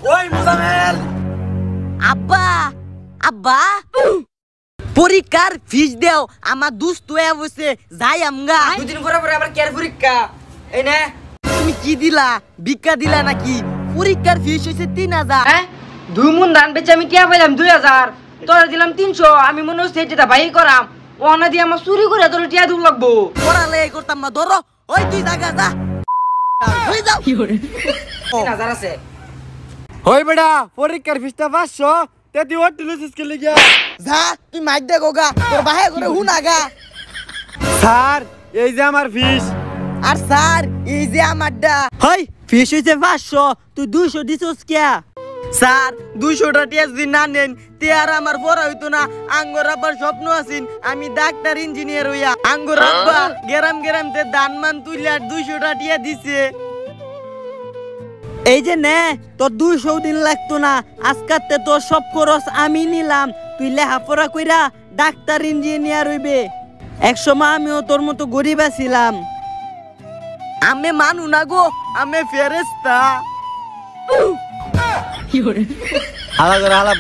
ওই মুজামেল আব্বা আব্বা পরীক্ষার ফিস দেও আমার দুস্থ হয়ে বসে যাই আমগা। দুদিন পরে পরে আবার কেয়ার পরীক্ষা এই নে। তুমি কি দিলা ভিক্ষা দিলা নাকি? পরীক্ষার ফিস হইছে 3000। হ্যাঁ 2 মণ ধান বেচে আমি টিয়া পাইলাম 2000, তোরা দিলাম 300। আমি মনে হচ্ছে এটা ভাই করাম, ওনা দিয়ে আমার চুরি করে তোর টিয়া দূর লাগবো। পড়ালে করতাম না, ধরো ওই তুই জায়গা যা হয়ে যাও। 3000 আছে। হই বেটা পরীক্ষার ফিসটা 500 তেতি ওটিলিস কে লিগা যা তুই মাইক দে গোগা, তোর বাহে করে হুনাগা। স্যার এই যে আমার ফিস। আর স্যার এই যে আমারটা হই ফিস হইছে 500 তুই 200 দিছস কিয়া? স্যার 200টা টিয়া যদি না নেন তে আর আমার পড়া হইতো না। আঙ্গর আব্বার স্বপ্ন আছেন আমি ডাক্তার ইঞ্জিনিয়ার হইয়া। আঙ্গর আব্বা গেরাম গেরাম তে ধান মান তুইলে আর 200টা টিয়া দিছে। এই যে নে তোর 200 দিন লাগতো না, আজকাতে তোর সব খরচ আমি নিলাম। তুই লেখাপড়া কইরা ডাক্তার ইঞ্জিনিয়ার হইবে। একসময় আমিও তোর মতো গরিব ছিলাম। আমি মানু না গো, আমি ফেরেশতা। হালা করে হালা